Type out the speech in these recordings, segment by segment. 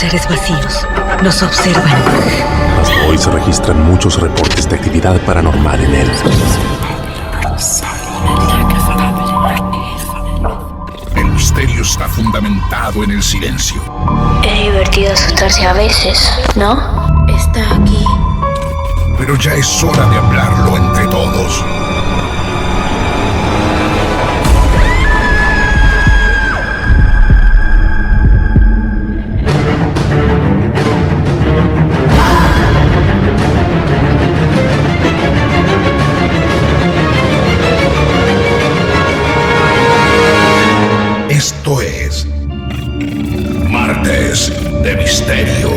seres vacíos nos observan. Hasta hoy se registran muchos reportes de actividad paranormal en él. El misterio está fundamentado en el silencio. Es divertido asustarse a veces, ¿no? Está aquí. Pero ya es hora de hablarlo entre todos. Esto es Martes de Misterio.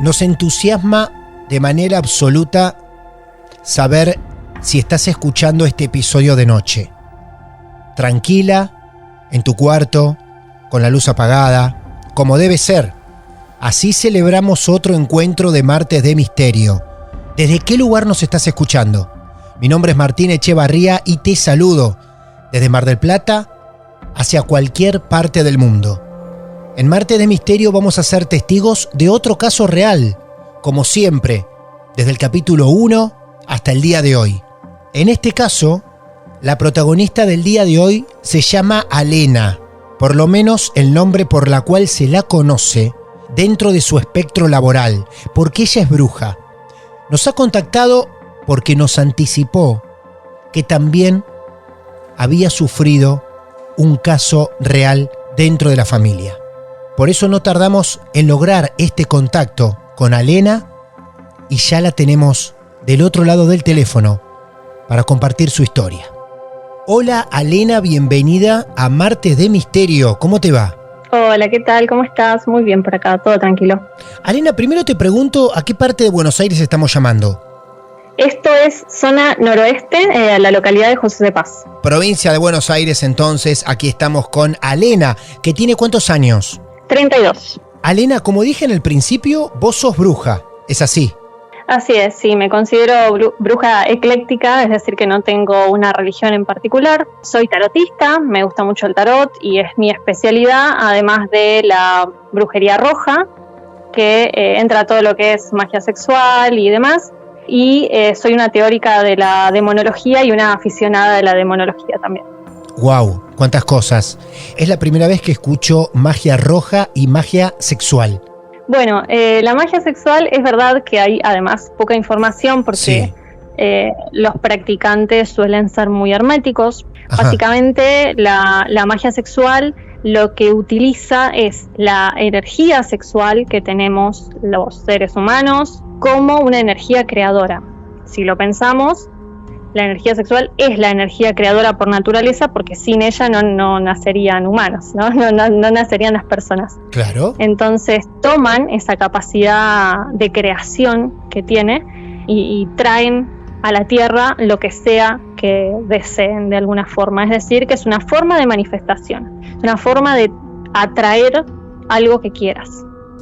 Nos entusiasma de manera absoluta saber si estás escuchando este episodio de noche. Tranquila, en tu cuarto, con la luz apagada, como debe ser. Así celebramos otro encuentro de Martes de Misterio. ¿Desde qué lugar nos estás escuchando? Mi nombre es Martín Echevarría y te saludo desde Mar del Plata hacia cualquier parte del mundo. En Martes de Misterio vamos a ser testigos de otro caso real, como siempre, desde el capítulo 1 hasta el día de hoy. En este caso, la protagonista del día de hoy se llama Alena, por lo menos el nombre por la cual se la conoce dentro de su espectro laboral, porque ella es bruja. Nos ha contactado porque nos anticipó que también había sufrido un caso real dentro de la familia. Por eso no tardamos en lograr este contacto con Alena y ya la tenemos del otro lado del teléfono para compartir su historia. Hola Alena, bienvenida a Martes de Misterio. ¿Cómo te va? Hola, ¿qué tal? ¿Cómo estás? Muy bien por acá, todo tranquilo. Alena, primero te pregunto, ¿a qué parte de Buenos Aires estamos llamando? Esto es zona noroeste, la localidad de José de Paz. Provincia de Buenos Aires, entonces, aquí estamos con Alena, que tiene ¿cuántos años? 32. Alena, como dije en el principio, vos sos bruja, ¿es así? Así es, sí, me considero bruja ecléctica, es decir, que no tengo una religión en particular. Soy tarotista, me gusta mucho el tarot y es mi especialidad, además de la brujería roja, que entra todo lo que es magia sexual y demás. Y soy una teórica de la demonología y una aficionada de la demonología también. ¡Wow! ¡Cuántas cosas! Es la primera vez que escucho magia roja y magia sexual. Bueno, la magia sexual es verdad que hay además poca información porque Sí. Los practicantes suelen ser muy herméticos. Ajá. Básicamente la magia sexual lo que utiliza es la energía sexual que tenemos los seres humanos como una energía creadora. Si lo pensamos, la energía sexual es la energía creadora por naturaleza porque sin ella no nacerían humanos, ¿no? No nacerían las personas. Claro. Entonces toman esa capacidad de creación que tiene y traen a la tierra lo que sea que deseen de alguna forma. Es decir, que es una forma de manifestación, una forma de atraer algo que quieras.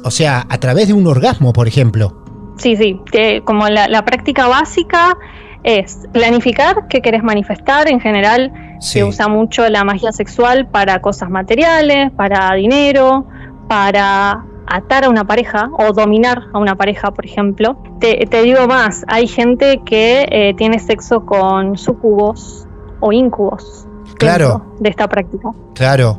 O sea, a través de un orgasmo, por ejemplo. Sí, que como la práctica básica es planificar qué querés manifestar. En general Sí. se usa mucho la magia sexual para cosas materiales, para dinero, para atar a una pareja o dominar a una pareja, por ejemplo. Te digo más, hay gente que tiene sexo con sucubos o incubos. Claro. dentro de esta práctica. Claro.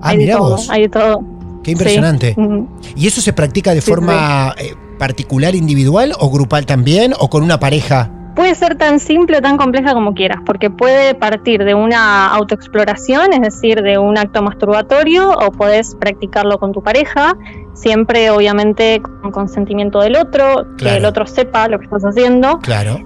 Hay de mirá todo, vos. hay de todo. Qué impresionante. Sí. ¿Y eso se practica de Sí, forma particular, individual o grupal también o con una pareja? Puede ser tan simple o tan compleja como quieras, porque puede partir de una autoexploración, es decir, de un acto masturbatorio, o podés practicarlo con tu pareja, siempre obviamente con consentimiento del otro, que Claro. el otro sepa lo que estás haciendo. Claro.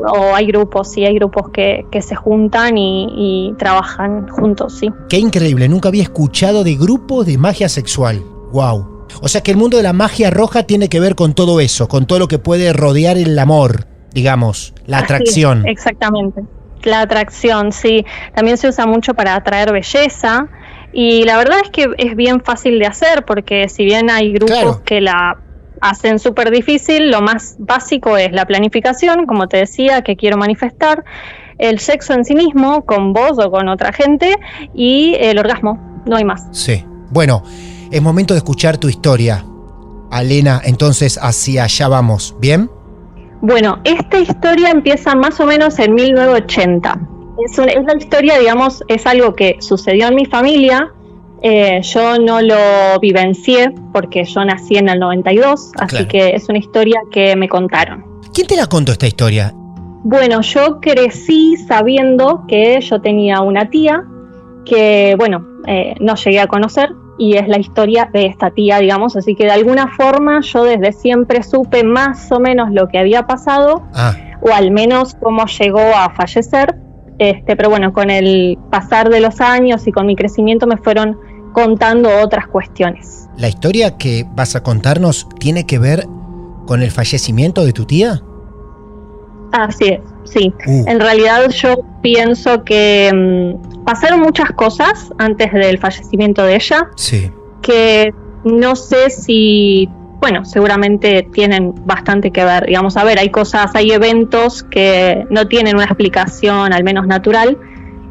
O hay grupos, sí, hay grupos que se juntan y trabajan juntos, sí. Qué increíble, nunca había escuchado de grupos de magia sexual. Wow. O sea que el mundo de la magia roja tiene que ver con todo eso, con todo lo que puede rodear el amor, digamos, la Así atracción. es, exactamente. La atracción, sí. También se usa mucho para atraer belleza. Y la verdad es que es bien fácil de hacer, porque si bien hay grupos Claro. que la hacen súper difícil. Lo más básico es la planificación, como te decía, que quiero manifestar, el sexo en sí mismo, con vos o con otra gente, y el orgasmo, no hay más. Sí. Bueno, es momento de escuchar tu historia. Alena, entonces hacia allá vamos, ¿bien? Bueno, esta historia empieza más o menos en 1980. Es la historia, digamos, es algo que sucedió en mi familia. Yo no lo vivencié porque yo nací en el 92, así Claro. que es una historia que me contaron. ¿Quién te la contó esta historia? Bueno, yo crecí sabiendo que yo tenía una tía que, bueno, no llegué a conocer, y es la historia de esta tía, digamos, así que de alguna forma yo desde siempre supe más o menos lo que había pasado, o al menos cómo llegó a fallecer, pero bueno, con el pasar de los años y con mi crecimiento me fueron contando otras cuestiones. ¿La historia que vas a contarnos tiene que ver con el fallecimiento de tu tía? Así es, sí. En realidad yo pienso que pasaron muchas cosas antes del fallecimiento de ella, Sí. que no sé si, bueno, seguramente tienen bastante que ver. Digamos, a ver, hay eventos que no tienen una explicación, al menos natural,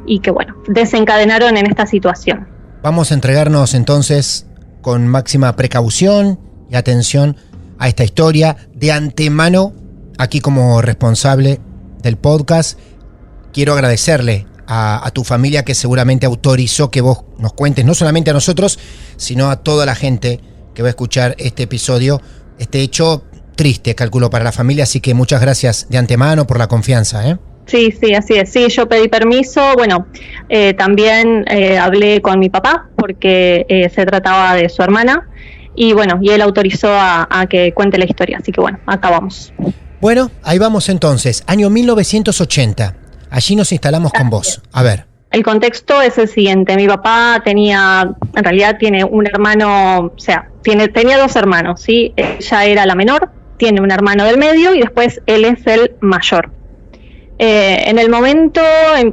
y que, bueno, desencadenaron en esta situación. Vamos a entregarnos entonces con máxima precaución y atención a esta historia. De antemano, aquí como responsable del podcast, quiero agradecerle a tu familia que seguramente autorizó que vos nos cuentes, no solamente a nosotros, sino a toda la gente que va a escuchar este episodio, este hecho triste, calculo, para la familia, así que muchas gracias de antemano por la confianza, ¿eh? Sí, así es. Sí, yo pedí permiso. Bueno, también hablé con mi papá porque se trataba de su hermana, y bueno, y él autorizó a que cuente la historia, así que bueno, acá vamos. Bueno, ahí vamos entonces, año 1980. Allí nos instalamos con vos. A ver. El contexto es el siguiente. Mi papá en realidad tiene un hermano, o sea, tenía dos hermanos, ¿sí? Ella era la menor, tiene un hermano del medio y después él es el mayor. En el momento,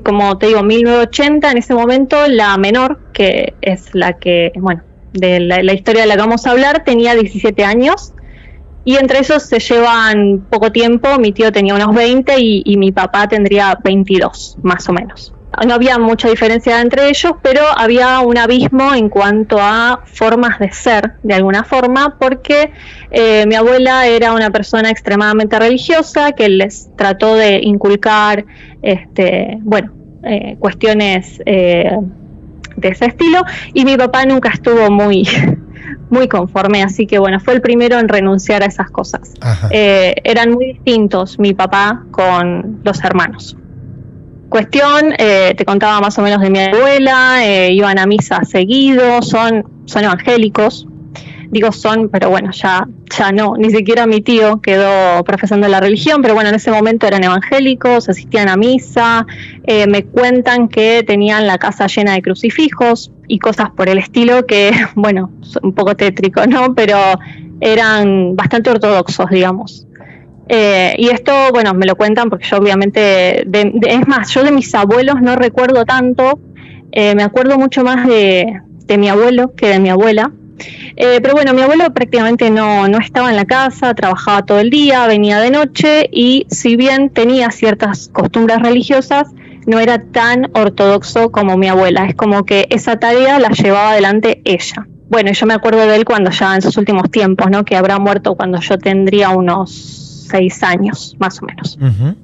como te digo, 1980, en ese momento la menor, que es la que, bueno, de la historia de la que vamos a hablar, tenía 17 años. Y entre esos se llevan poco tiempo. Mi tío tenía unos 20 y mi papá tendría 22, más o menos. No había mucha diferencia entre ellos, pero había un abismo en cuanto a formas de ser, de alguna forma, porque mi abuela era una persona extremadamente religiosa que les trató de inculcar cuestiones de ese estilo, y mi papá nunca estuvo muy conforme, así que bueno, fue el primero en renunciar a esas cosas. Eran muy distintos mi papá con los hermanos. Cuestión, te contaba más o menos de mi abuela, iban a misa seguido, son evangélicos, digo son, pero bueno, ya no, ni siquiera mi tío quedó profesando la religión, pero bueno, en ese momento eran evangélicos, asistían a misa, me cuentan que tenían la casa llena de crucifijos y cosas por el estilo que, bueno, un poco tétrico, ¿no? Pero eran bastante ortodoxos, digamos. Y esto, bueno, me lo cuentan porque yo obviamente, es más, yo de mis abuelos no recuerdo tanto, me acuerdo mucho más de mi abuelo que de mi abuela. Pero bueno, mi abuelo prácticamente no estaba en la casa, trabajaba todo el día, venía de noche, y si bien tenía ciertas costumbres religiosas, no era tan ortodoxo como mi abuela. Es como que esa tarea la llevaba adelante ella. Bueno, yo me acuerdo de él cuando ya en sus últimos tiempos, ¿no? Que habrá muerto cuando yo tendría unos 6 años, más o menos. Uh-huh.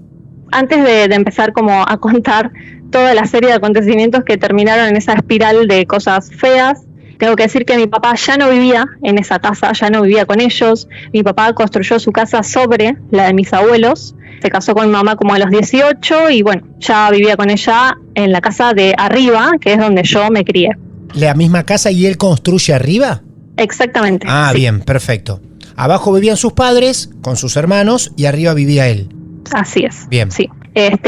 Antes de empezar como a contar toda la serie de acontecimientos que terminaron en esa espiral de cosas feas, tengo que decir que mi papá ya no vivía en esa casa, ya no vivía con ellos. Mi papá construyó su casa sobre la de mis abuelos. Se casó con mi mamá como a los 18 y bueno, ya vivía con ella en la casa de arriba, que es donde yo me crié. ¿La misma casa y él construye arriba? Exactamente. Ah, sí. Bien, perfecto. Abajo vivían sus padres con sus hermanos y arriba vivía él. Así es. Bien. Sí.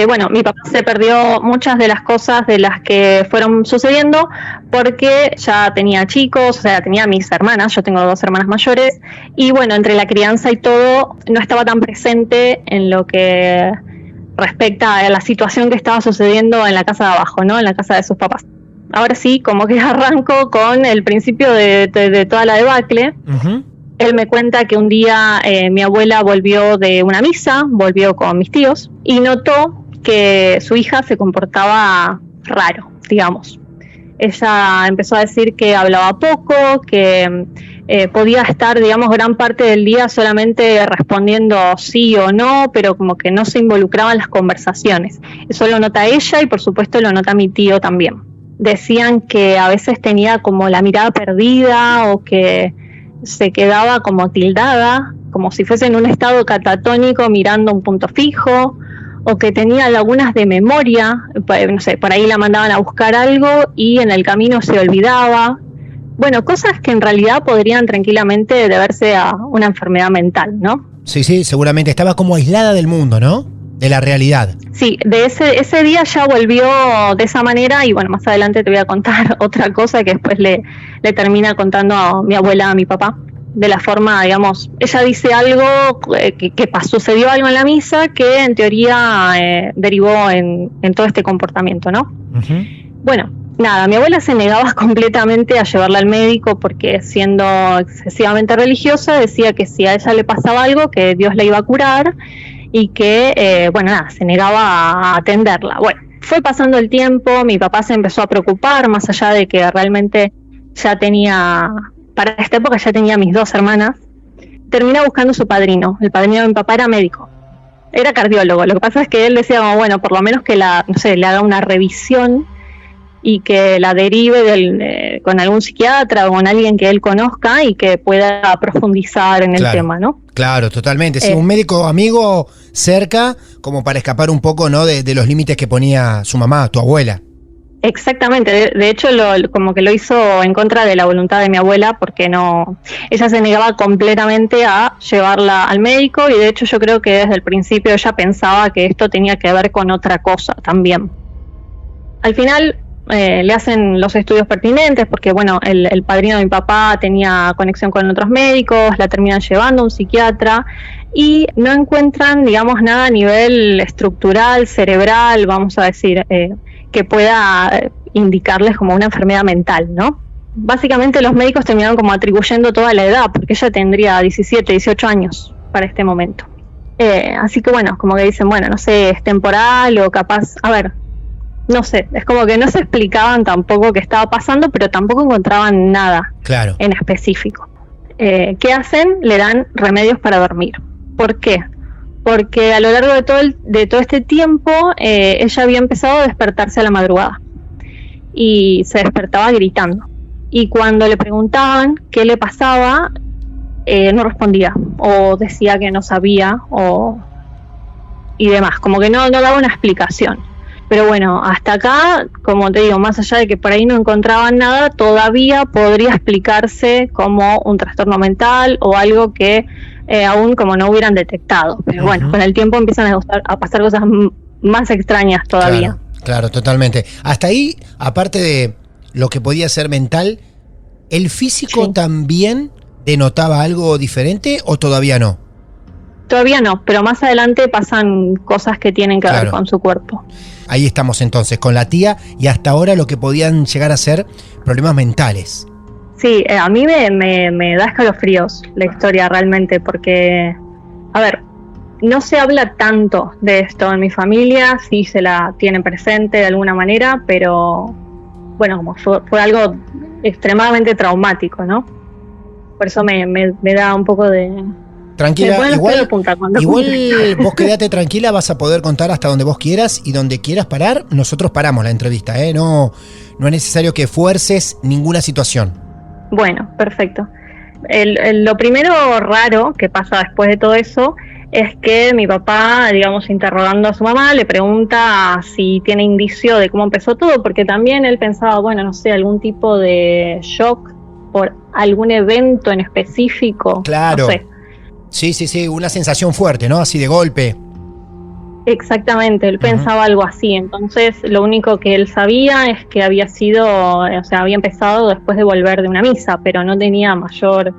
Bueno, mi papá se perdió muchas de las cosas de las que fueron sucediendo porque ya tenía chicos, o sea, tenía mis hermanas, yo tengo 2 hermanas mayores, y bueno, entre la crianza y todo, no estaba tan presente en lo que respecta a la situación que estaba sucediendo en la casa de abajo, ¿no? En la casa de sus papás. Ahora sí, como que arranco con el principio de toda la debacle. Uh-huh. Él me cuenta que un día mi abuela volvió de una misa, volvió con mis tíos, y notó que su hija se comportaba raro, digamos. Ella empezó a decir que hablaba poco, que podía estar, digamos, gran parte del día solamente respondiendo sí o no, pero como que no se involucraba en las conversaciones. Eso lo nota ella y por supuesto lo nota mi tío también. Decían que a veces tenía como la mirada perdida o que se quedaba como tildada, como si fuese en un estado catatónico mirando un punto fijo, o que tenía lagunas de memoria, no sé, por ahí la mandaban a buscar algo y en el camino se olvidaba. Bueno, cosas que en realidad podrían tranquilamente deberse a una enfermedad mental, ¿no? Sí, seguramente estaba como aislada del mundo, ¿no? De la realidad. Sí, de ese día ya volvió de esa manera y bueno, más adelante te voy a contar otra cosa que después le termina contando a mi abuela, a mi papá. De la forma, digamos, ella dice algo que sucedió algo en la misa que en teoría derivó en todo este comportamiento, ¿no? Uh-huh. Bueno, nada, mi abuela se negaba completamente a llevarla al médico porque siendo excesivamente religiosa decía que si a ella le pasaba algo que Dios la iba a curar y que, bueno, nada, se negaba a atenderla. Bueno, fue pasando el tiempo, mi papá se empezó a preocupar más allá de que realmente ya tenía... Para esta época ya tenía mis 2 hermanas. Termina buscando su padrino. El padrino de mi papá era médico. Era cardiólogo. Lo que pasa es que él decía, bueno, por lo menos que le haga una revisión y que la derive con algún psiquiatra o con alguien que él conozca y que pueda profundizar en el tema, ¿no? Claro, totalmente. Sí, un médico amigo cerca como para escapar un poco, ¿no? De los límites que ponía su mamá, tu abuela. Exactamente, de hecho como que lo hizo en contra de la voluntad de mi abuela porque ella se negaba completamente a llevarla al médico y de hecho yo creo que desde el principio ella pensaba que esto tenía que ver con otra cosa también. Al final le hacen los estudios pertinentes porque bueno, el padrino de mi papá tenía conexión con otros médicos, la terminan llevando a un psiquiatra y no encuentran, digamos, nada a nivel estructural, cerebral, vamos a decir, que pueda indicarles como una enfermedad mental, ¿no? Básicamente los médicos terminaron como atribuyendo toda la edad, porque ella tendría 17, 18 años para este momento. Así que bueno, como que dicen, bueno, no sé, es temporal o capaz, a ver, no sé, es como que no se explicaban tampoco qué estaba pasando, pero tampoco encontraban nada en específico. ¿Qué hacen? Le dan remedios para dormir. ¿Por qué? Porque a lo largo de todo este tiempo ella había empezado a despertarse a la madrugada y se despertaba gritando y cuando le preguntaban qué le pasaba no respondía o decía que no sabía y demás, como que no daba una explicación. Pero bueno, hasta acá, como te digo, más allá de que por ahí no encontraban nada, todavía podría explicarse como un trastorno mental o algo que aún como no hubieran detectado. Pero bueno, con el tiempo empiezan a pasar cosas más extrañas todavía. Claro, totalmente. Hasta ahí, aparte de lo que podía ser mental, ¿el físico también denotaba algo diferente o todavía no? Todavía no, pero más adelante pasan cosas que tienen que ver con su cuerpo. Ahí estamos entonces, con la tía y hasta ahora lo que podían llegar a ser problemas mentales. Sí, a mí me da escalofríos la historia realmente porque, a ver, no se habla tanto de esto en mi familia, sí se la tienen presente de alguna manera, pero bueno, como fue algo extremadamente traumático, ¿no? Por eso me da un poco de... Tranquila, igual vos quedate tranquila, vas a poder contar hasta donde vos quieras y donde quieras parar, nosotros paramos la entrevista, no es necesario que fuerces ninguna situación. Bueno, perfecto. Lo primero raro que pasa después de todo eso es que mi papá, digamos, interrogando a su mamá, le pregunta si tiene indicio de cómo empezó todo, porque también él pensaba, bueno, no sé, algún tipo de shock por algún evento en específico. Claro. No sé. Sí, una sensación fuerte, ¿no? Así de golpe. Exactamente, él pensaba algo así. Entonces, lo único que él sabía es que había empezado después de volver de una misa, pero no tenía mayor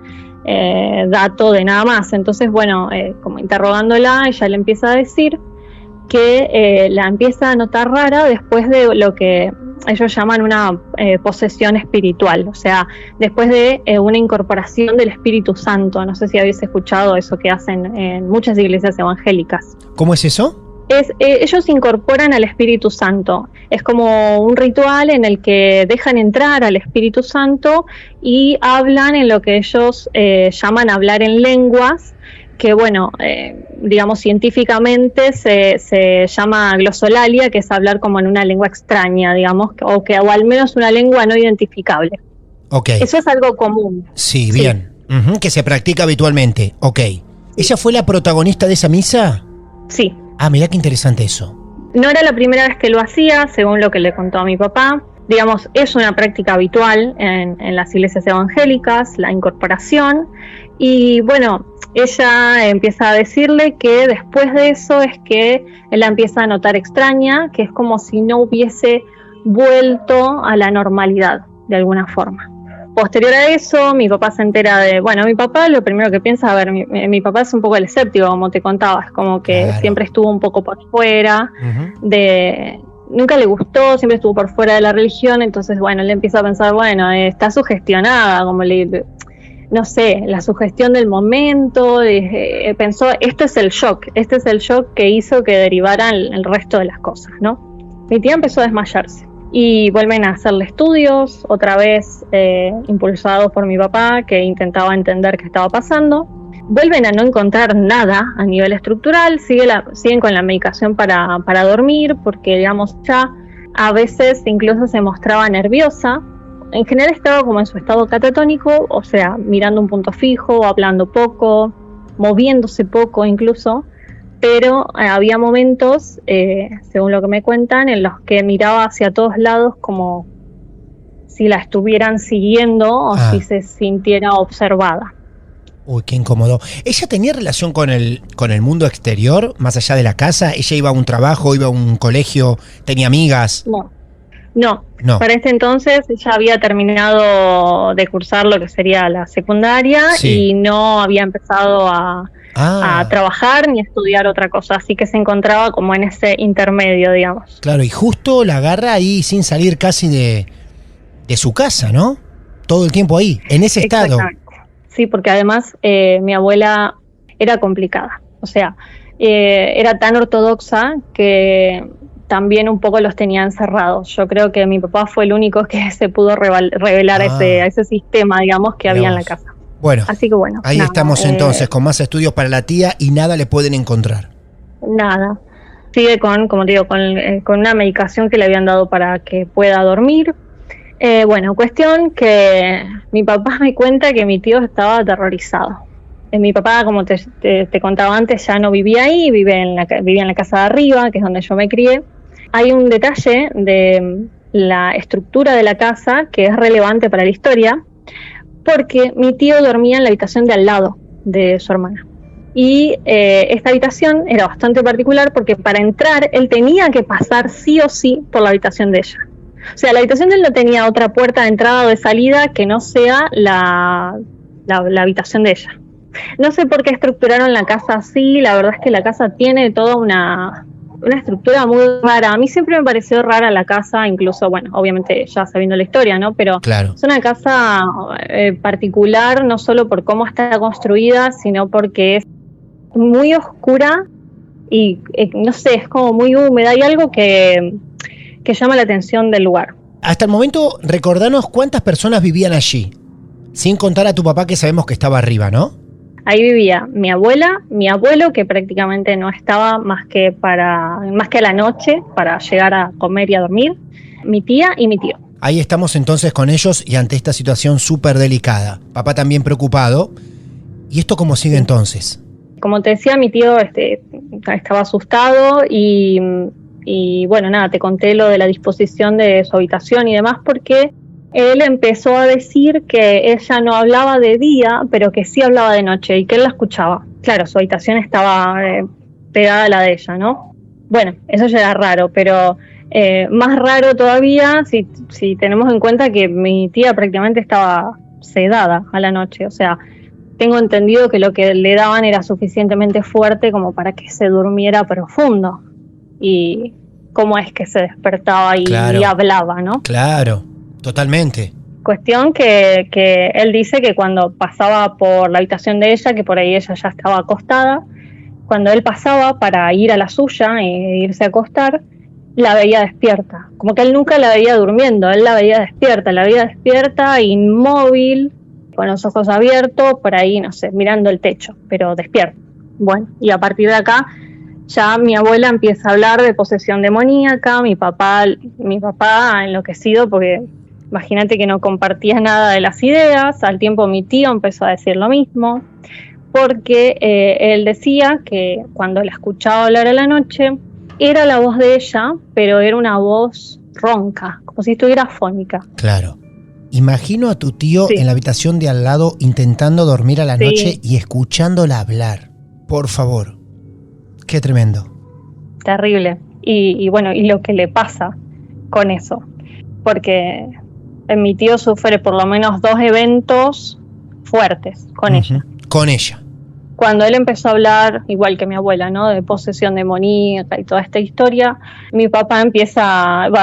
dato de nada más. Entonces, bueno, como interrogándola, ella le empieza a decir que la empieza a notar rara después de lo que ellos llaman una posesión espiritual, o sea, después de una incorporación del Espíritu Santo. No sé si habéis escuchado eso que hacen en muchas iglesias evangélicas. ¿Cómo es eso? Ellos incorporan al Espíritu Santo. Es como un ritual en el que dejan entrar al Espíritu Santo y hablan en lo que ellos llaman hablar en lenguas, que bueno, digamos científicamente se llama glosolalia, que es hablar como en una lengua extraña, digamos, o al menos una lengua no identificable. Ok. Eso es algo común. Sí, bien. Sí. Que se practica habitualmente. Ok. ¿Ella fue la protagonista de esa misa? Sí. Ah, mirá qué interesante eso. No era la primera vez que lo hacía, según lo que le contó a mi papá. Digamos, es una práctica habitual en las iglesias evangélicas, la incorporación. Y bueno, ella empieza a decirle que después de eso es que él la empieza a notar extraña, que es como si no hubiese vuelto a la normalidad, de alguna forma. Posterior a eso, mi papá se entera de... Bueno, mi papá lo primero que piensa, a ver, mi papá es un poco el escéptico, como te contaba, es como que claro, siempre estuvo un poco por fuera nunca le gustó, siempre estuvo por fuera de la religión, entonces, bueno, él empieza a pensar, bueno, está sugestionada, como no sé, la sugestión del momento, pensó, este es el shock que hizo que derivaran el resto de las cosas, ¿no? Mi tía empezó a desmayarse y vuelven a hacerle estudios, otra vez impulsados por mi papá, que intentaba entender qué estaba pasando. Vuelven a no encontrar nada a nivel estructural, siguen con la medicación para dormir, porque digamos ya a veces incluso se mostraba nerviosa. En general estaba como en su estado catatónico, o sea, mirando un punto fijo, hablando poco, moviéndose poco incluso, pero había momentos, según lo que me cuentan, en los que miraba hacia todos lados como si la estuvieran siguiendo o si se sintiera observada. Uy, qué incómodo. ¿Ella tenía relación con el mundo exterior, más allá de la casa? ¿Ella iba a un trabajo, iba a un colegio, tenía amigas? No. Para este entonces ella había terminado de cursar lo que sería la secundaria y no había empezado a trabajar ni a estudiar otra cosa, así que se encontraba como en ese intermedio, digamos. Claro, y justo la agarra ahí sin salir casi de su casa, ¿no? Todo el tiempo ahí, en ese estado. Sí, porque además mi abuela era complicada, o sea, era tan ortodoxa que también un poco los tenía encerrados. Yo creo que mi papá fue el único que se pudo revelar a ese sistema, digamos, que había en la casa. Bueno, así que bueno, ahí estamos entonces, con más estudios para la tía y nada le pueden encontrar. Nada. Sigue como te digo, con una medicación que le habían dado para que pueda dormir. Bueno, cuestión que mi papá me cuenta que mi tío estaba aterrorizado. Mi papá, como te contaba antes, ya no vivía ahí, vivía en la casa de arriba, que es donde yo me crié. Hay un detalle de la estructura de la casa que es relevante para la historia, porque mi tío dormía en la habitación de al lado de su hermana. Y esta habitación era bastante particular porque para entrar él tenía que pasar sí o sí por la habitación de ella. O sea, la habitación de él no tenía otra puerta de entrada o de salida que no sea la habitación de ella. No sé por qué estructuraron la casa así, la verdad es que la casa tiene toda una estructura muy rara. A mí siempre me pareció rara la casa, incluso, bueno, obviamente ya sabiendo la historia, ¿no? Pero claro, es una casa particular, no solo por cómo está construida, sino porque es muy oscura y, no sé, es como muy húmeda. Hay algo que llama la atención del lugar. Hasta el momento, recordanos cuántas personas vivían allí, sin contar a tu papá, que sabemos que estaba arriba, ¿no? Ahí vivía mi abuela, mi abuelo, que prácticamente no estaba más que a la noche para llegar a comer y a dormir, mi tía y mi tío. Ahí estamos entonces con ellos y ante esta situación súper delicada. Papá también preocupado. ¿Y esto cómo sigue entonces? Como te decía, mi tío estaba asustado y bueno, nada, te conté lo de la disposición de su habitación y demás, porque él empezó a decir que ella no hablaba de día, pero que sí hablaba de noche y que él la escuchaba. Claro, su habitación estaba pegada a la de ella, ¿no? Bueno, eso ya era raro, pero más raro todavía si tenemos en cuenta que mi tía prácticamente estaba sedada a la noche. O sea, tengo entendido que lo que le daban era suficientemente fuerte como para que se durmiera profundo. Y cómo es que se despertaba y hablaba, ¿no? Claro, totalmente. Cuestión que él dice que cuando pasaba por la habitación de ella, que por ahí ella ya estaba acostada, cuando él pasaba para ir a la suya e irse a acostar, la veía despierta. Como que él nunca la veía durmiendo, él la veía despierta, inmóvil, con los ojos abiertos, por ahí, no sé, mirando el techo, pero despierta. Bueno, y a partir de acá ya mi abuela empieza a hablar de posesión demoníaca, mi papá enloquecido porque imagínate que no compartía nada de las ideas. Al tiempo mi tío empezó a decir lo mismo, porque él decía que cuando la escuchaba hablar a la noche, era la voz de ella, pero era una voz ronca, como si estuviera afónica. Claro. Imagino a tu tío en la habitación de al lado intentando dormir a la noche y escuchándola hablar. Por favor. Qué tremendo. Terrible. Y bueno, y lo que le pasa con eso. Porque mi tío sufre por lo menos 2 eventos fuertes con ella. Con ella. Cuando él empezó a hablar, igual que mi abuela, ¿no?, de posesión demoníaca y toda esta historia, mi papá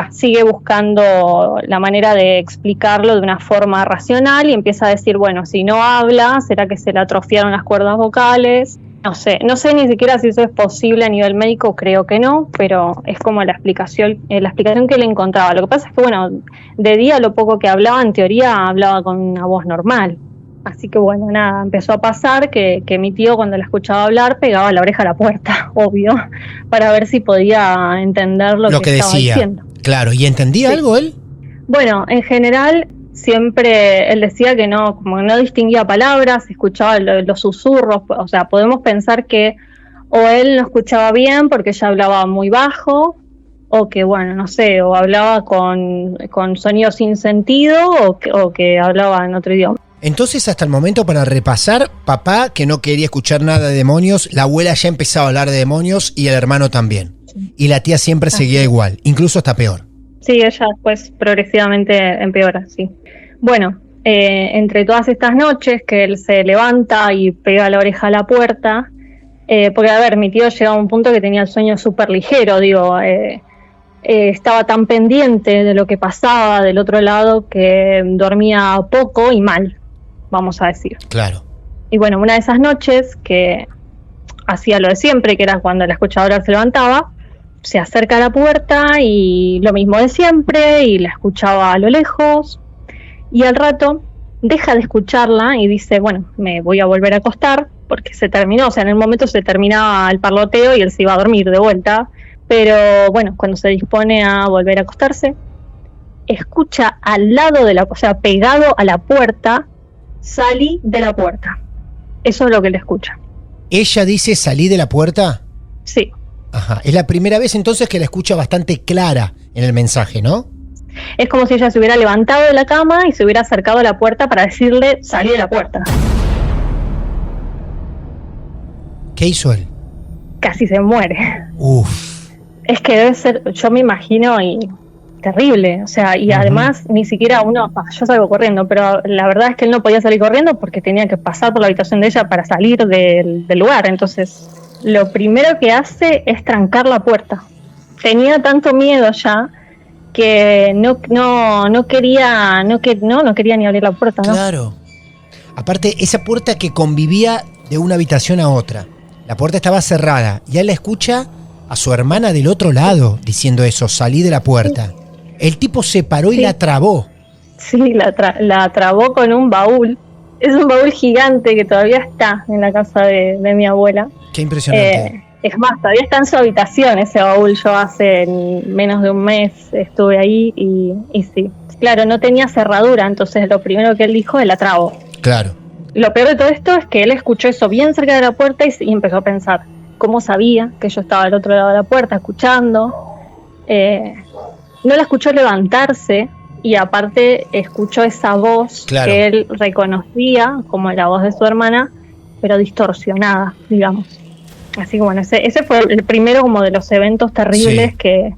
sigue buscando la manera de explicarlo de una forma racional y empieza a decir, bueno, si no habla, ¿será que se le atrofiaron las cuerdas vocales? No sé ni siquiera si eso es posible a nivel médico, creo que no, pero es como la explicación que él encontraba. Lo que pasa es que, bueno, de día lo poco que hablaba, en teoría hablaba con una voz normal. Así que bueno, nada, empezó a pasar que mi tío cuando la escuchaba hablar pegaba la oreja a la puerta, obvio, para ver si podía entender lo que estaba decía. Diciendo. Claro, ¿y entendía algo él? Bueno, en general siempre él decía que no, como que no distinguía palabras, escuchaba los susurros, o sea, podemos pensar que o él no escuchaba bien porque ella hablaba muy bajo, o que, bueno, no sé, o hablaba con sonidos sin sentido, o que hablaba en otro idioma. Entonces, hasta el momento, para repasar, papá, que no quería escuchar nada de demonios, la abuela ya empezaba a hablar de demonios y el hermano también. Sí. Y la tía siempre seguía igual, incluso hasta peor. Sí, ella después progresivamente empeora, sí. Bueno, entre todas estas noches que él se levanta y pega la oreja a la puerta, porque, a ver, mi tío llegaba a un punto que tenía el sueño súper ligero, estaba tan pendiente de lo que pasaba del otro lado que dormía poco y mal, vamos a decir. Claro. Y bueno, una de esas noches que hacía lo de siempre, que era cuando la escuchaba hablar se levantaba, se acerca a la puerta y lo mismo de siempre, y la escuchaba a lo lejos, y al rato deja de escucharla y dice, bueno, me voy a volver a acostar, porque se terminó, o sea, en el momento se terminaba el parloteo y él se iba a dormir de vuelta, pero bueno, cuando se dispone a volver a acostarse, escucha al lado de o sea, pegado a la puerta, salí de la puerta. Eso es lo que le escucha. ¿Ella dice salí de la puerta? Sí. Ajá. Es la primera vez entonces que la escucha bastante clara en el mensaje, ¿no? Es como si ella se hubiera levantado de la cama y se hubiera acercado a la puerta para decirle salí de la puerta. ¿Qué hizo él? Casi se muere. Uf. Es que debe ser, yo me imagino, y terrible, o sea, y además ni siquiera yo salgo corriendo, pero la verdad es que él no podía salir corriendo porque tenía que pasar por la habitación de ella para salir del lugar. Entonces lo primero que hace es trancar la puerta. Tenía tanto miedo ya que no quería ni abrir la puerta, ¿no? Claro. Aparte, esa puerta que convivía de una habitación a otra, la puerta estaba cerrada y él la escucha a su hermana del otro lado diciendo eso, salí de la puerta. El tipo se paró y la trabó. Sí, la trabó con un baúl. Es un baúl gigante que todavía está en la casa de mi abuela. Qué impresionante. Es más, todavía está en su habitación ese baúl. Yo hace menos de un mes estuve ahí y sí. Claro, no tenía cerradura, entonces lo primero que él dijo es la trabó. Claro. Lo peor de todo esto es que él escuchó eso bien cerca de la puerta y empezó a pensar, ¿cómo sabía que yo estaba al otro lado de la puerta escuchando? No la escuchó levantarse y aparte escuchó esa voz que él reconocía como la voz de su hermana, pero distorsionada, digamos. Así que bueno, ese fue el primero como de los eventos terribles que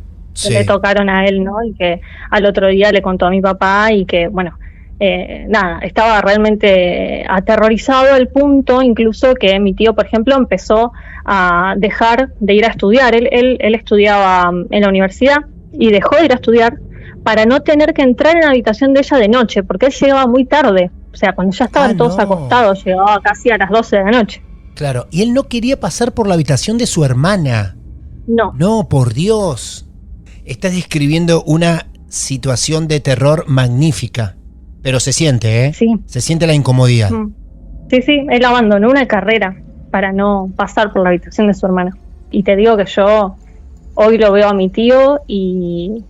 le tocaron a él, ¿no? Y que al otro día le contó a mi papá y que, bueno, nada, estaba realmente aterrorizado al punto incluso que mi tío, por ejemplo, empezó a dejar de ir a estudiar. Él estudiaba en la universidad y dejó de ir a estudiar para no tener que entrar en la habitación de ella de noche, porque él llegaba muy tarde. O sea, cuando ya estaban todos acostados, llegaba casi a las 12 de la noche. Claro, y él no quería pasar por la habitación de su hermana. No. No, por Dios. Estás describiendo una situación de terror magnífica. Pero se siente, ¿eh? Sí. Se siente la incomodidad. Sí, él abandonó una carrera para no pasar por la habitación de su hermana. Y te digo que yo hoy lo veo a mi tío y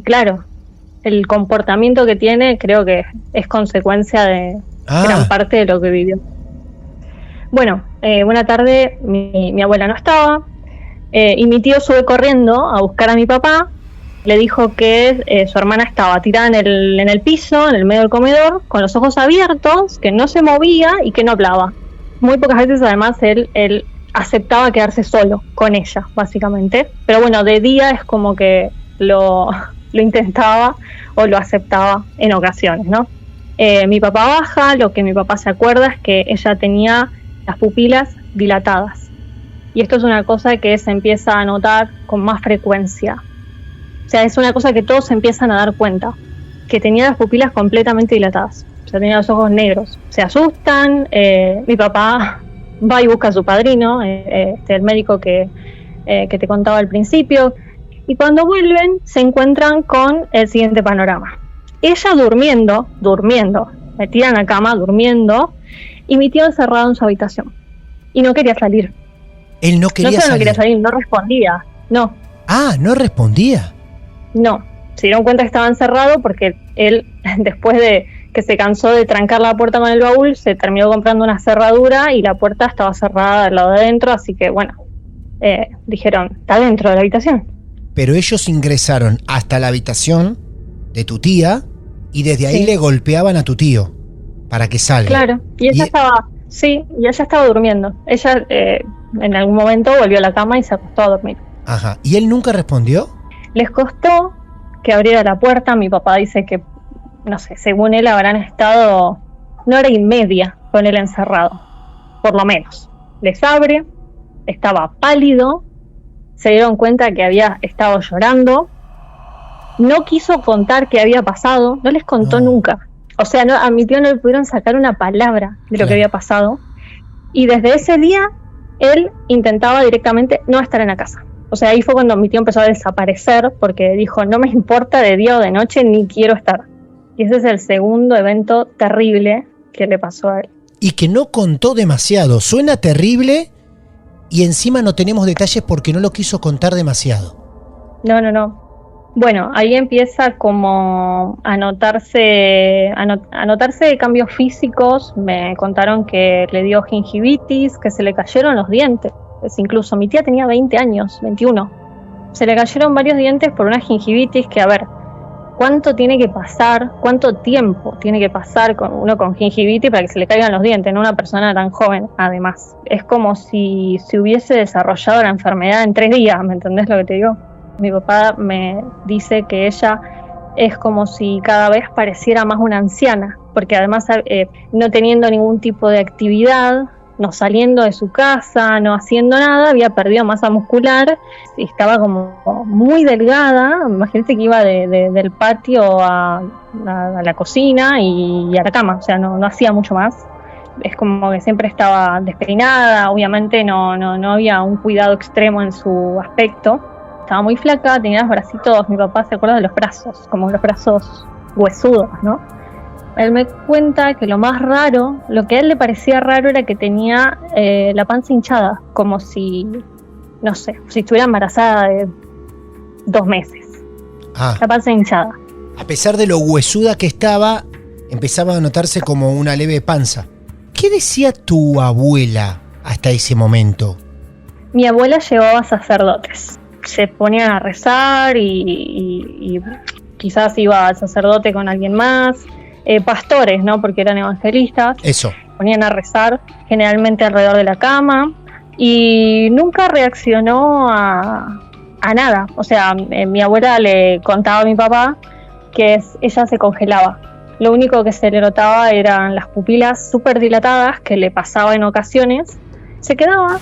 claro, el comportamiento que tiene creo que es consecuencia de gran parte de lo que vivió. Bueno, una tarde mi abuela no estaba y mi tío sube corriendo a buscar a mi papá. Le dijo que su hermana estaba tirada en el piso, en el medio del comedor, con los ojos abiertos, que no se movía y que no hablaba. Muy pocas veces además él aceptaba quedarse solo con ella, básicamente. Pero bueno, de día es como que lo intentaba o lo aceptaba en ocasiones, ¿no? Mi papá baja, lo que mi papá se acuerda es que ella tenía las pupilas dilatadas. Y esto es una cosa que se empieza a notar con más frecuencia. O sea, es una cosa que todos se empiezan a dar cuenta, que tenía las pupilas completamente dilatadas. O sea, tenía los ojos negros. Se asustan, mi papá va y busca a su padrino, el médico que te contaba al principio, y cuando vuelven se encuentran con el siguiente panorama. Ella durmiendo, metida en la cama, durmiendo, y mi tío encerrado en su habitación. Y no quería salir. Él no quería salir. No quería salir, no respondía, no. Ah, ¿no respondía? No, se dieron cuenta que estaba encerrado porque él, después de que se cansó de trancar la puerta con el baúl, se terminó comprando una cerradura y la puerta estaba cerrada del lado de adentro, así que bueno, dijeron, está dentro de la habitación. Pero ellos ingresaron hasta la habitación de tu tía y desde ahí le golpeaban a tu tío para que salga. Claro, y ella estaba durmiendo. Ella en algún momento volvió a la cama y se acostó a dormir. Ajá, ¿y él nunca respondió? Les costó que abriera la puerta. Mi papá dice que, no sé, según él habrán estado 1 hora y media con él encerrado, por lo menos. Les abre, estaba pálido, se dieron cuenta que había estado llorando, no quiso contar qué había pasado, no les contó nunca. O sea, a mi tío no le pudieron sacar una palabra de lo que había pasado. Y desde ese día, él intentaba directamente no estar en la casa. O sea, ahí fue cuando mi tío empezó a desaparecer, porque dijo, no me importa de día o de noche, ni quiero estar. Y ese es el segundo evento terrible que le pasó a él. Y que no contó demasiado. Suena terrible y encima no tenemos detalles porque no lo quiso contar demasiado. No. Bueno, ahí empieza como a notarse cambios físicos. Me contaron que le dio gingivitis, que se le cayeron los dientes. Incluso mi tía tenía 20 años, 21. Se le cayeron varios dientes por una gingivitis que, a ver, ¿cuánto tiene que pasar? ¿Cuánto tiempo tiene que pasar uno con gingivitis para que se le caigan los dientes? No una persona tan joven, además. Es como si se hubiese desarrollado la enfermedad en 3 días, ¿me entendés lo que te digo? Mi papá me dice que ella es como si cada vez pareciera más una anciana, porque además no teniendo ningún tipo de actividad, no saliendo de su casa, no haciendo nada, había perdido masa muscular y estaba como muy delgada. Imagínate que iba del patio a la cocina y a la cama, o sea, no hacía mucho más. Es como que siempre estaba despeinada, obviamente no había un cuidado extremo en su aspecto. Estaba muy flaca, tenía los bracitos, mi papá se acuerda de los brazos, como los brazos huesudos, ¿no? Él me cuenta que lo más raro, lo que a él le parecía raro era que tenía la panza hinchada, como si, no sé, si estuviera embarazada de 2 meses. La panza hinchada. A pesar de lo huesuda que estaba, empezaba a notarse como una leve panza. ¿Qué decía tu abuela hasta ese momento? Mi abuela llevaba sacerdotes. Se ponían a rezar y quizás iba al sacerdote con alguien más. Pastores, ¿no? Porque eran evangelistas. Eso. Ponían a rezar, generalmente alrededor de la cama, y nunca reaccionó a nada. O sea, mi abuela le contaba a mi papá que ella se congelaba Lo único que se le notaba eran las pupilas súper dilatadas, que le pasaba en ocasiones. Se quedaba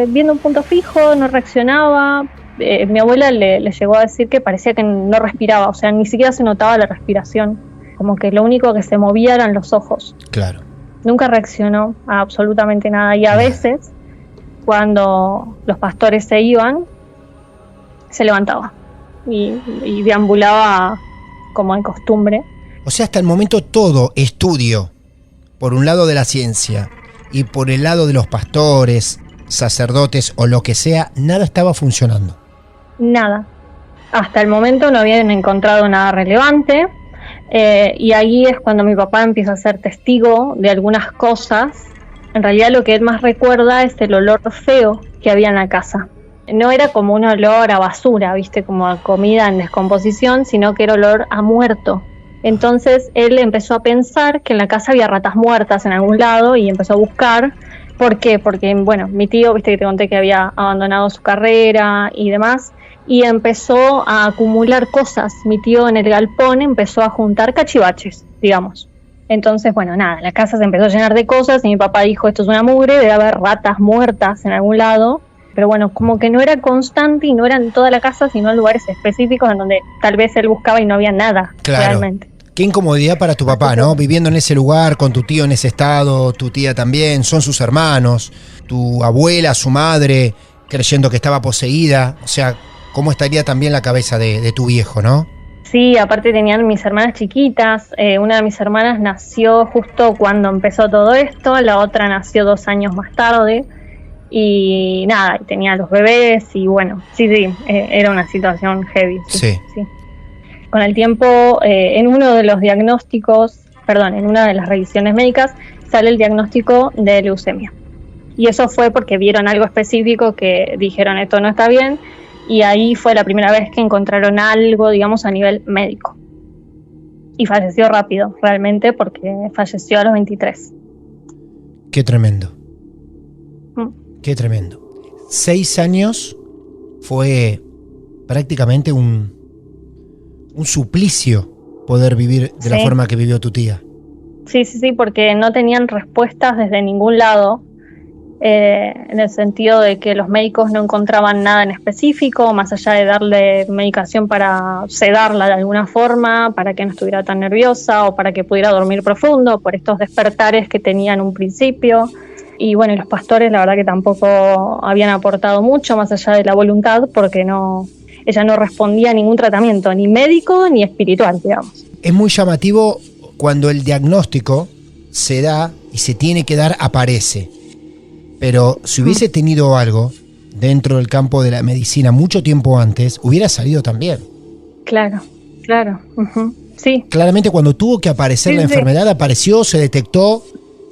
viendo un punto fijo, no reaccionaba. Mi abuela le llegó a decir que parecía que no respiraba, o sea, ni siquiera se notaba la respiración. Como que lo único que se movía eran los ojos. Claro. Nunca reaccionó a absolutamente nada. Y a veces, cuando los pastores se iban, se levantaba y deambulaba como de costumbre. O sea, hasta el momento todo estudio, por un lado de la ciencia y por el lado de los pastores, sacerdotes o lo que sea, nada estaba funcionando. Nada. Hasta el momento no habían encontrado nada relevante. Y ahí es cuando mi papá empieza a ser testigo de algunas cosas. En realidad lo que él más recuerda es el olor feo que había en la casa. No era como un olor a basura, ¿viste? Como a comida en descomposición, sino que era olor a muerto. Entonces él empezó a pensar que en la casa había ratas muertas en algún lado y empezó a buscar. ¿Por qué? Porque, bueno, mi tío, viste que te conté que había abandonado su carrera y demás, y empezó a acumular cosas. Mi tío en el galpón empezó a juntar cachivaches, digamos. Entonces, bueno, nada, la casa se empezó a llenar de cosas y mi papá dijo, esto es una mugre, debe haber ratas muertas en algún lado. Pero bueno, como que no era constante y no era en toda la casa, sino en lugares específicos en donde tal vez él buscaba y no había nada, claro, realmente. Qué incomodidad para tu papá, ¿no? Viviendo en ese lugar, con tu tío en ese estado, tu tía también, son sus hermanos, tu abuela, su madre, creyendo que estaba poseída. O sea, ¿cómo estaría también la cabeza de tu viejo, no? Sí, aparte tenían mis hermanas chiquitas. Una de mis hermanas nació justo cuando empezó todo esto, la otra nació 2 años más tarde. Y nada, tenía los bebés y bueno, sí, era una situación heavy. Sí. Con el tiempo, en uno de los diagnósticos, en una de las revisiones médicas, sale el diagnóstico de leucemia. Y eso fue porque vieron algo específico que dijeron, esto no está bien, y ahí fue la primera vez que encontraron algo, digamos, a nivel médico. Y falleció rápido, realmente, porque falleció a los 23. Qué tremendo. Qué tremendo. 6 años fue prácticamente un suplicio poder vivir de la forma que vivió tu tía. Sí, porque no tenían respuestas desde ningún lado, en el sentido de que los médicos no encontraban nada en específico, más allá de darle medicación para sedarla de alguna forma, para que no estuviera tan nerviosa o para que pudiera dormir profundo, por estos despertares que tenía en un principio. Y bueno, y los pastores la verdad que tampoco habían aportado mucho, más allá de la voluntad, porque ella no respondía a ningún tratamiento, ni médico ni espiritual, digamos. Es muy llamativo cuando el diagnóstico se da y se tiene que dar, aparece. Pero si hubiese tenido algo dentro del campo de la medicina mucho tiempo antes, hubiera salido también. Claro. Sí. Claramente cuando tuvo que aparecer la enfermedad, apareció, se detectó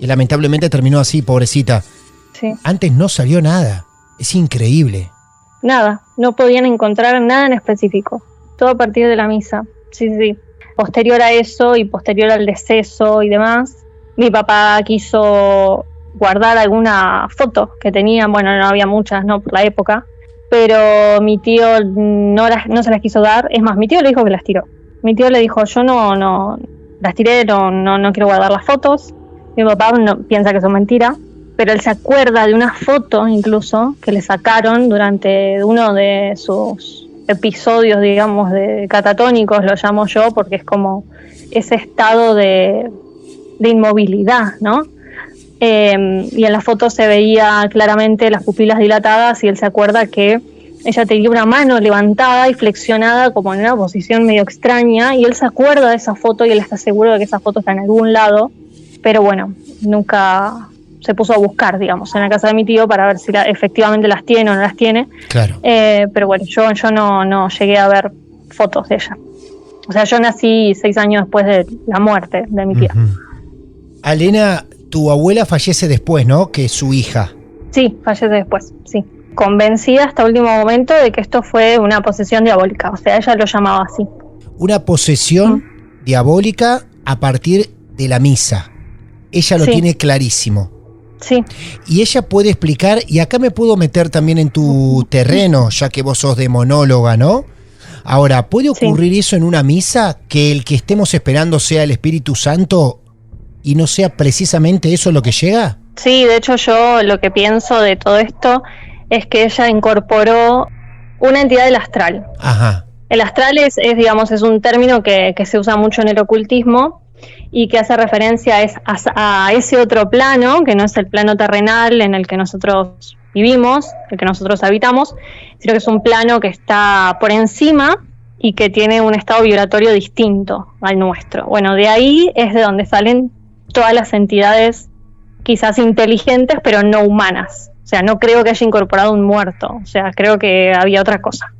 y lamentablemente terminó así, pobrecita. Sí. Antes no salió nada. Es increíble. Nada, no podían encontrar nada en específico. Todo a partir de la misa. Sí. Posterior a eso y posterior al deceso y demás, mi papá quiso guardar alguna foto que tenía. Bueno, no había muchas, ¿no? Por la época. Pero mi tío no se las quiso dar. Es más, mi tío le dijo que las tiró. Mi tío le dijo, yo no las tiré, no quiero guardar las fotos. Mi papá piensa que son mentiras, pero él se acuerda de una foto incluso que le sacaron durante uno de sus episodios, digamos, de catatónicos, lo llamo yo, porque es como ese estado de inmovilidad, ¿no? Y en la foto se veía claramente las pupilas dilatadas y él se acuerda que ella tenía una mano levantada y flexionada como en una posición medio extraña, y él se acuerda de esa foto y él está seguro de que esa foto está en algún lado. Pero bueno, nunca se puso a buscar, digamos, en la casa de mi tío para ver si efectivamente las tiene o no las tiene. Claro. Pero bueno, yo no llegué a ver fotos de ella. O sea, yo nací 6 años después de la muerte de mi tía. Alena, tu abuela fallece después, ¿no? Que su hija. Sí, fallece después, sí. Convencida hasta último momento de que esto fue una posesión diabólica. O sea, ella lo llamaba así. Una posesión diabólica a partir de la misa. Ella lo tiene clarísimo. Sí. Y ella puede explicar, y acá me puedo meter también en tu terreno, ya que vos sos demonóloga, ¿no? Ahora, ¿puede ocurrir eso en una misa? Que el que estemos esperando sea el Espíritu Santo y no sea precisamente eso lo que llega. Sí, de hecho yo lo que pienso de todo esto es que ella incorporó una entidad del astral. Ajá. El astral es un término que se usa mucho en el ocultismo y que hace referencia a ese otro plano, que no es el plano terrenal en el que nosotros vivimos, el que nosotros habitamos, sino que es un plano que está por encima y que tiene un estado vibratorio distinto al nuestro. Bueno, de ahí es de donde salen todas las entidades quizás inteligentes, pero no humanas. O sea, no creo que haya incorporado un muerto, o sea, creo que había otra cosa.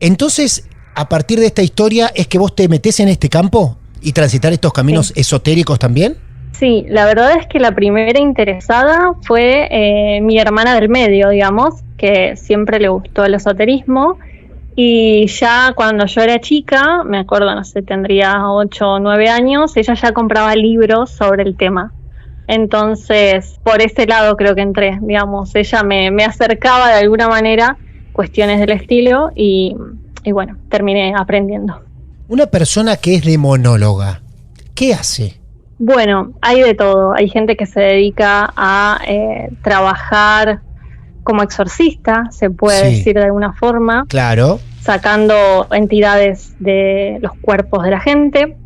Entonces, a partir de esta historia, ¿es que vos te metés en este campo y transitar estos caminos esotéricos también? Sí, la verdad es que la primera interesada fue mi hermana del medio, digamos, que siempre le gustó el esoterismo, y ya cuando yo era chica, me acuerdo, no sé, tendría 8 o 9 años, ella ya compraba libros sobre el tema. Entonces, por ese lado creo que entré, digamos, ella me acercaba de alguna manera cuestiones del estilo y bueno, terminé aprendiendo. Una persona que es demonóloga, ¿qué hace? Bueno, hay de todo. Hay gente que se dedica a trabajar como exorcista, se puede decir de alguna forma. Claro. Sacando entidades de los cuerpos de la gente.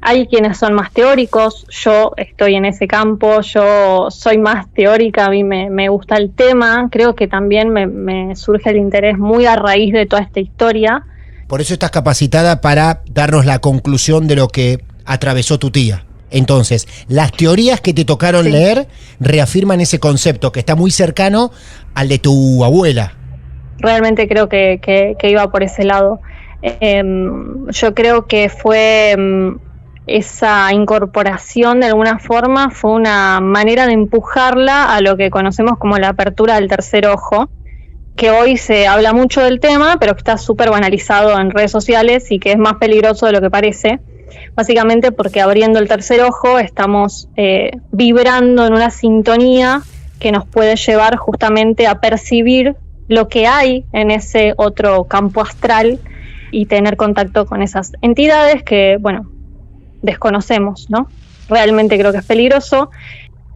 Hay quienes son más teóricos, yo estoy en ese campo, yo soy más teórica, a mí me gusta el tema, creo que también me surge el interés muy a raíz de toda esta historia. Por eso estás capacitada para darnos la conclusión de lo que atravesó tu tía. Entonces, las teorías que te tocaron leer reafirman ese concepto que está muy cercano al de tu abuela. Realmente creo que iba por ese lado. Yo creo que fue esa incorporación de alguna forma, fue una manera de empujarla a lo que conocemos como la apertura del tercer ojo, que hoy se habla mucho del tema, pero que está súper banalizado en redes sociales y que es más peligroso de lo que parece. Básicamente porque abriendo el tercer ojo estamos vibrando en una sintonía que nos puede llevar justamente a percibir lo que hay en ese otro campo astral y tener contacto con esas entidades que, bueno, desconocemos, ¿no? Realmente creo que es peligroso.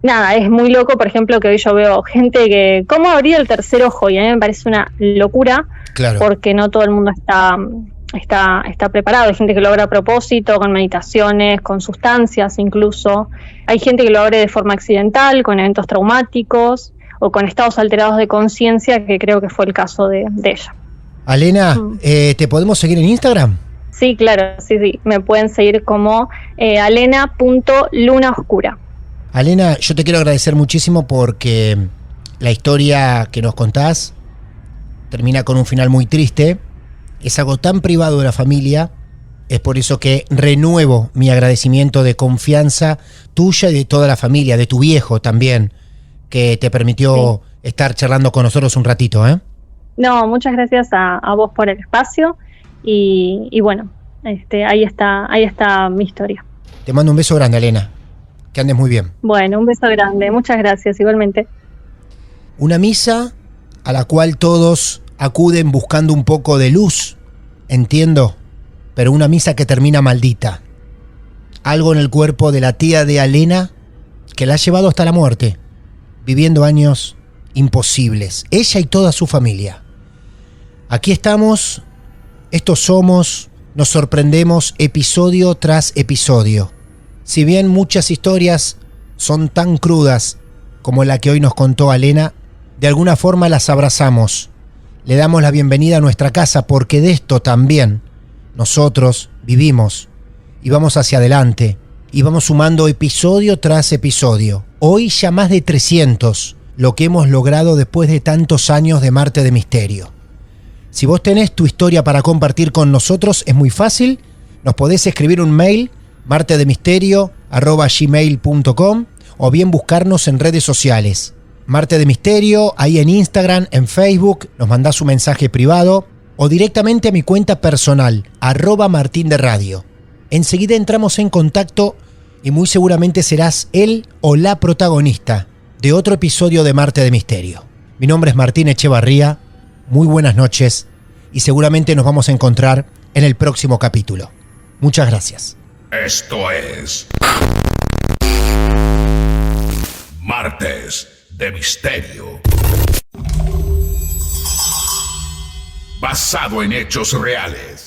Nada, es muy loco, por ejemplo, que hoy yo veo gente que, ¿cómo abrir el tercer ojo? Y a mí me parece una locura, claro, porque no todo el mundo está preparado. Hay gente que lo logra a propósito, con meditaciones, con sustancias incluso. Hay gente que lo abre de forma accidental, con eventos traumáticos o con estados alterados de conciencia, que creo que fue el caso de ella. Alena, ¿te podemos seguir en Instagram? Sí, claro, sí. Me pueden seguir como alena.lunaoscura. Alena, yo te quiero agradecer muchísimo porque la historia que nos contás termina con un final muy triste. Es algo tan privado de la familia. Es por eso que renuevo mi agradecimiento de confianza tuya y de toda la familia, de tu viejo también, que te permitió estar charlando con nosotros un ratito, ¿eh? No, muchas gracias a vos por el espacio y bueno, ahí está mi historia. Te mando un beso grande, Alena. Que andes muy bien. Bueno, un beso grande. Muchas gracias, igualmente. Una misa a la cual todos acuden buscando un poco de luz, entiendo, pero una misa que termina maldita. Algo en el cuerpo de la tía de Alena que la ha llevado hasta la muerte, viviendo años imposibles, ella y toda su familia. Aquí estamos, estos somos, nos sorprendemos episodio tras episodio. Si bien muchas historias son tan crudas como la que hoy nos contó Alena, de alguna forma las abrazamos. Le damos la bienvenida a nuestra casa porque de esto también nosotros vivimos y vamos hacia adelante y vamos sumando episodio tras episodio. Hoy ya más de 300, lo que hemos logrado después de tantos años de Martes de Misterio. Si vos tenés tu historia para compartir con nosotros, es muy fácil. Nos podés escribir un mail, martesdemisterio@gmail.com, o bien buscarnos en redes sociales. Martes de Misterio, ahí en Instagram, en Facebook, nos mandás un mensaje privado o directamente a mi cuenta personal, @martinderradio. Enseguida entramos en contacto y muy seguramente serás él o la protagonista de otro episodio de Martes de Misterio. Mi nombre es Martín Echevarría, muy buenas noches y seguramente nos vamos a encontrar en el próximo capítulo. Muchas gracias. Esto es Martes de Misterio. Basado en hechos reales.